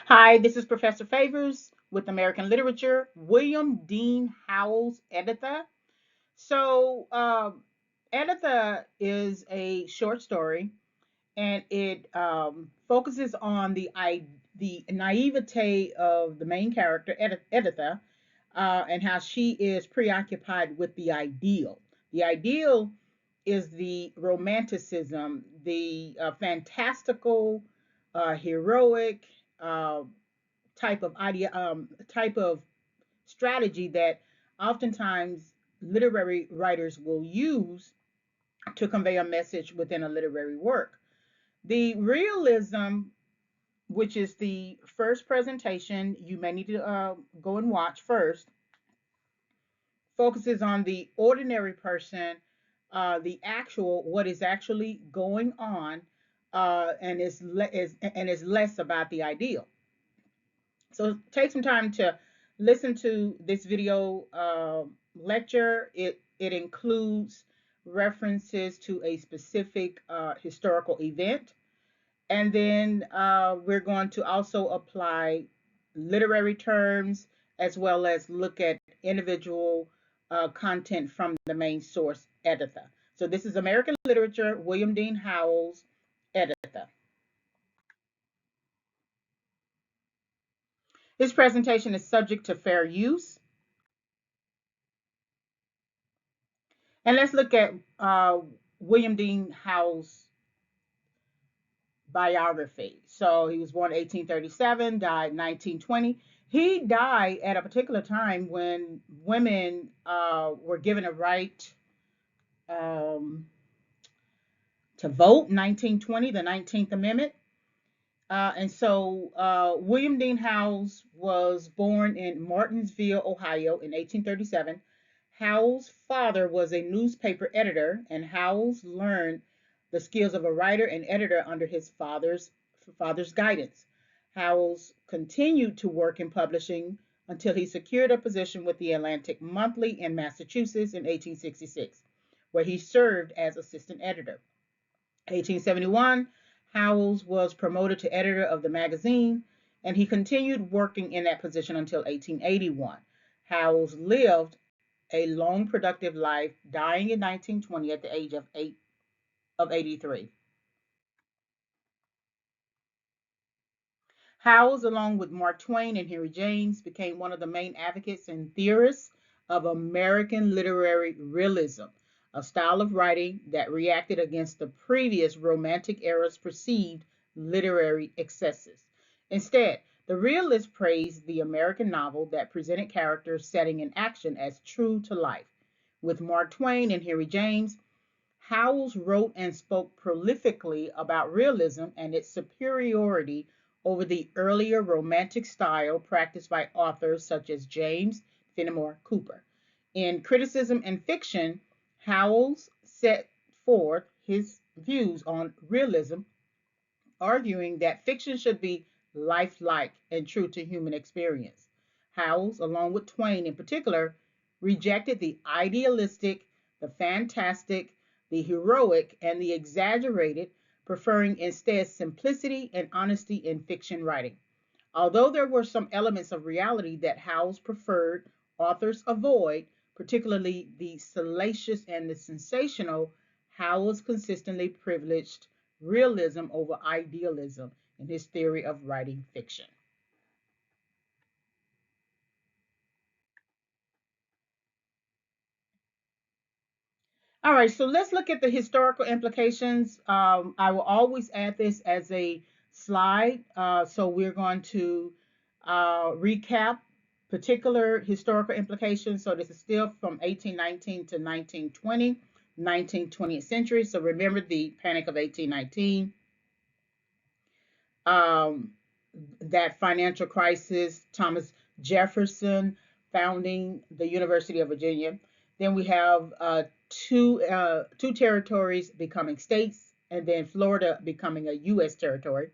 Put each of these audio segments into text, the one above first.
Hi, this is Professor Favors with American Literature, William Dean Howells, Editha. So, Editha is a short story, and it focuses on the naivete of the main character, Editha, and how she is preoccupied with the ideal. The ideal is the romanticism, the fantastical, heroic, uh, type of strategy that oftentimes literary writers will use to convey a message within a literary work. The realism, which is the first presentation you may need to go and watch first, focuses on the ordinary person, the actual, what is actually going on, and is less about the ideal. So take some time to listen to this video lecture. It includes references to a specific historical event. And then we're going to also apply literary terms as well as look at individual content from the main source, Editha. So this is American Literature, William Dean Howells, Editha. This presentation is subject to fair use. And let's look at William Dean Howells' biography. So he was born 1837, died 1920. He died at a particular time when women were given a right um, to vote, 1920, the 19th Amendment. William Dean Howells was born in Martinsville, Ohio in 1837. Howells' father was a newspaper editor, and Howells learned the skills of a writer and editor under his father's guidance. Howells continued to work in publishing until he secured a position with the Atlantic Monthly in Massachusetts in 1866, where he served as assistant editor. 1871, Howells was promoted to editor of the magazine, and he continued working in that position until 1881. Howells lived a long, productive life, dying in 1920 at the age of 83. Howells, along with Mark Twain and Henry James, became one of the main advocates and theorists of American literary realism, a style of writing that reacted against the previous Romantic era's perceived literary excesses. Instead, the realists praised the American novel that presented characters, setting, and action as true to life. With Mark Twain and Henry James, Howells wrote and spoke prolifically about realism and its superiority over the earlier Romantic style practiced by authors such as James Fenimore Cooper. In Criticism and Fiction, Howells set forth his views on realism, arguing that fiction should be lifelike and true to human experience. Howells, along with Twain in particular, rejected the idealistic, the fantastic, the heroic, and the exaggerated, preferring instead simplicity and honesty in fiction writing. Although there were some elements of reality that Howells preferred authors avoid, particularly the salacious and the sensational, Howells consistently privileged realism over idealism in his theory of writing fiction. All right, so let's look at the historical implications. I will always add this as a slide. So we're going to recap particular historical implications. So this is still from 1819 to 1920, 19th, 20th century. So remember the Panic of 1819, um, that financial crisis, Thomas Jefferson founding the University of Virginia. Then we have two territories becoming states, and then Florida becoming a U.S. territory.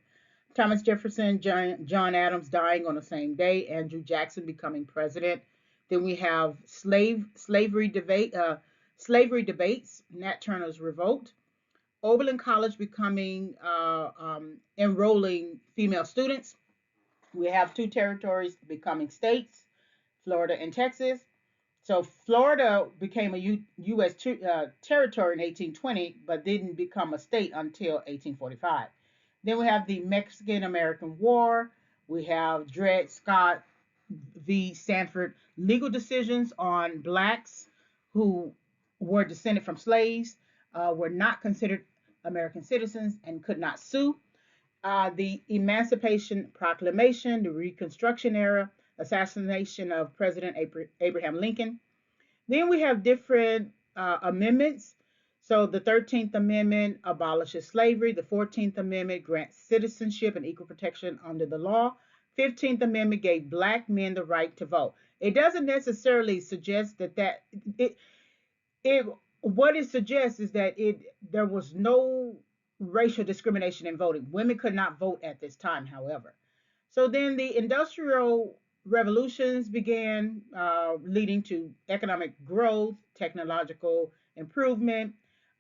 Thomas Jefferson, John Adams dying on the same day, Andrew Jackson becoming president. Then we have slavery debates, Nat Turner's revolt, Oberlin College becoming enrolling female students, We have two territories becoming states, Florida and Texas. So Florida became a U.S. Territory in 1820, but didn't become a state until 1845. Then we have the Mexican-American War. We have Dred Scott v. Sanford legal decisions on blacks who were descended from slaves, were not considered American citizens and could not sue. The Emancipation Proclamation, the Reconstruction era, assassination of President Abraham Lincoln. Then we have different amendments. So the 13th Amendment abolishes slavery. The 14th Amendment grants citizenship and equal protection under the law. 15th Amendment gave black men the right to vote. It doesn't necessarily suggest that it it what it suggests is that it there was no racial discrimination in voting. Women could not vote at this time, however. So then the industrial revolutions began, leading to economic growth, technological improvement,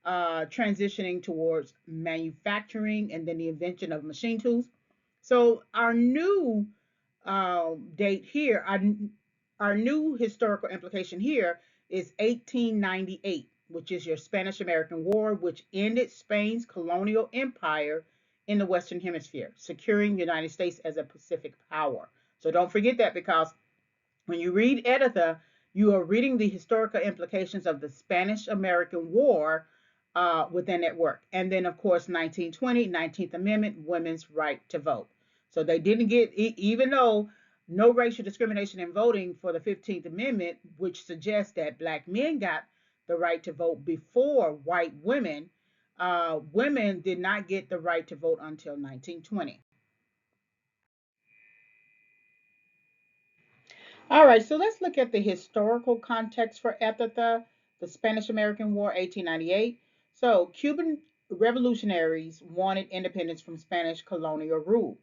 transitioning towards manufacturing, and then the invention of machine tools. So our new date here, our new historical implication here is 1898, which is your Spanish American War, which ended Spain's colonial empire in the Western Hemisphere, securing the United States as a Pacific power. So don't forget that, because when you read Editha, you are reading the historical implications of the Spanish American War within that work. And then, of course, 1920, 19th Amendment, women's right to vote. So they didn't get, even though no racial discrimination in voting for the 15th Amendment, which suggests that black men got the right to vote before white women, women did not get the right to vote until 1920. All right, so let's look at the historical context for Editha, the Spanish American War, 1898. So, Cuban revolutionaries wanted independence from Spanish colonial rule.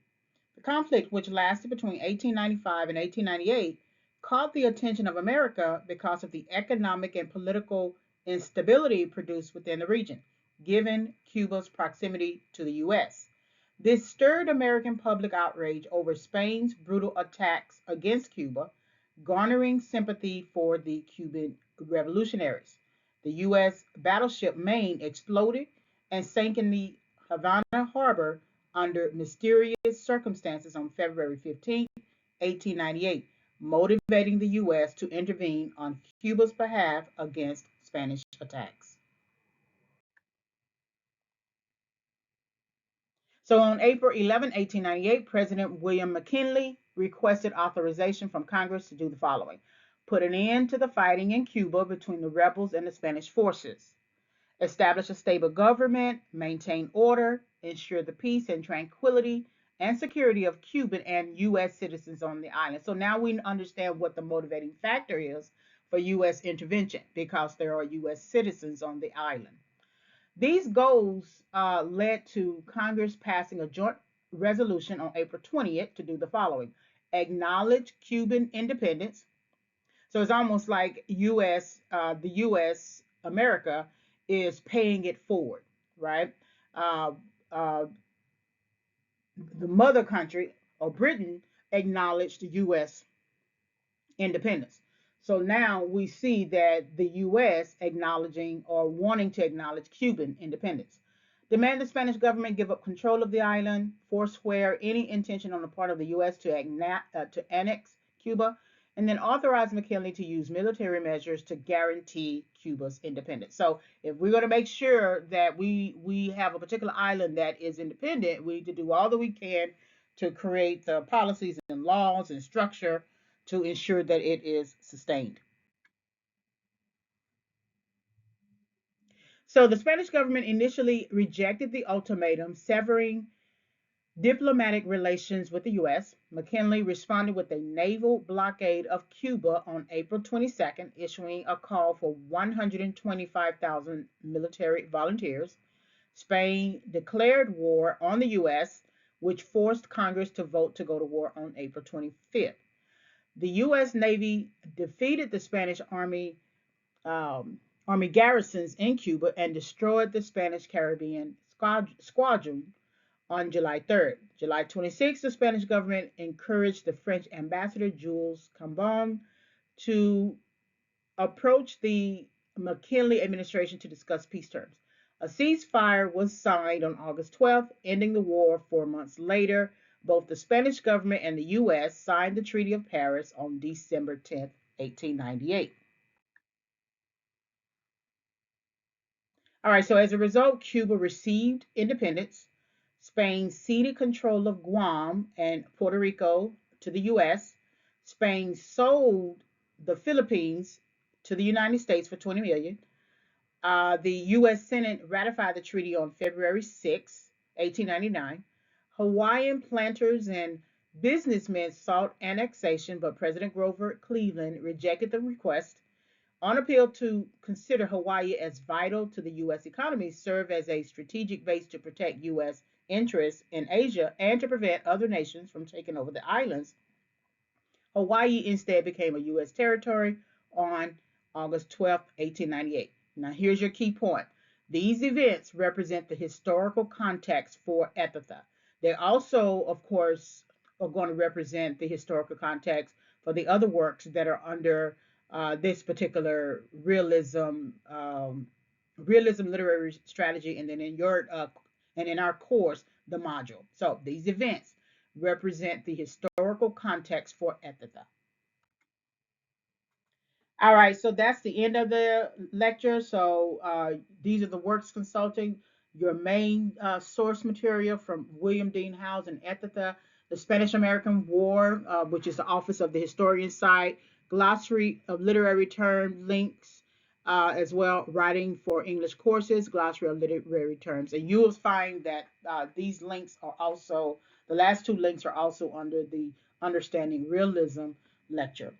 The conflict, which lasted between 1895 and 1898, caught the attention of America because of the economic and political instability produced within the region, given Cuba's proximity to the U.S. This stirred American public outrage over Spain's brutal attacks against Cuba, garnering sympathy for the Cuban revolutionaries. The U.S. battleship Maine exploded and sank in the Havana harbor under mysterious circumstances on February 15, 1898, motivating the U.S. to intervene on Cuba's behalf against Spanish attacks. So on April 11, 1898, President William McKinley requested authorization from Congress to do the following: put an end to the fighting in Cuba between the rebels and the Spanish forces, establish a stable government, maintain order, ensure the peace and tranquility and security of Cuban and U.S. citizens on the island. So now we understand what the motivating factor is for U.S. intervention, because there are U.S. citizens on the island. These goals led to Congress passing a joint resolution on April 20th to do the following: acknowledge Cuban independence. So it's almost like the U.S. America is paying it forward, right? Uh, uh, the mother country, or Britain, acknowledged the U.S. independence. So now we see that the U.S. acknowledging or wanting to acknowledge Cuban independence. Demand the Spanish government give up control of the island, forswear any intention on the part of the U.S. to annex Cuba, and then authorize McKinley to use military measures to guarantee Cuba's independence. So if we're going to make sure that we have a particular island that is independent, we need to do all that we can to create the policies and laws and structure to ensure that it is sustained. So the Spanish government initially rejected the ultimatum, severing diplomatic relations with the U.S. McKinley responded with a naval blockade of Cuba on April 22nd, issuing a call for 125,000 military volunteers. Spain declared war on the U.S., which forced Congress to vote to go to war on April 25th. The U.S. Navy defeated the Spanish army garrisons in Cuba and destroyed the Spanish Caribbean squadron on July 3rd. July 26th, the Spanish government encouraged the French ambassador Jules Cambon to approach the McKinley administration to discuss peace terms. A ceasefire was signed on August 12th, ending the war 4 months later. Both the Spanish government and the U.S. signed the Treaty of Paris on December 10th, 1898. All right, so as a result, Cuba received independence. Spain ceded control of Guam and Puerto Rico to the U.S. Spain sold the Philippines to the United States for 20 million. The U.S. Senate ratified the treaty on February 6, 1899. Hawaiian planters and businessmen sought annexation, but President Grover Cleveland rejected the request. On appeal to consider Hawaii as vital to the U.S. economy, serve as a strategic base to protect U.S. interests in Asia, and to prevent other nations from taking over the islands, Hawaii instead became a U.S. territory on August 12, 1898. Now, here's your key point. These events represent the historical context for Editha. They also, of course, are going to represent the historical context for the other works that are under this particular realism literary strategy, and then in our course, the module. So these events represent the historical context for Editha. All right, so that's the end of the lecture. So these are the works consulting, your main source material from William Dean Howells and Editha, the Spanish-American War, which is the Office of the Historian site, glossary of literary term links, as well, writing for English courses, glossary of literary terms. And you will find that these links are also, the last two links are also under the Understanding Realism lecture.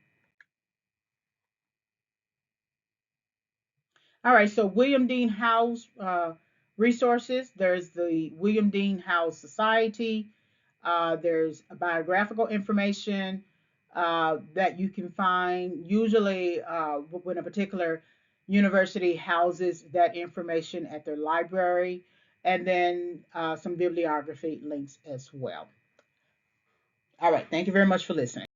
All right, so William Dean Howells resources. There's the William Dean Howells Society. There's biographical information that you can find. Usually, when a particular university houses that information at their library, and then some bibliography links as well. All right, thank you very much for listening.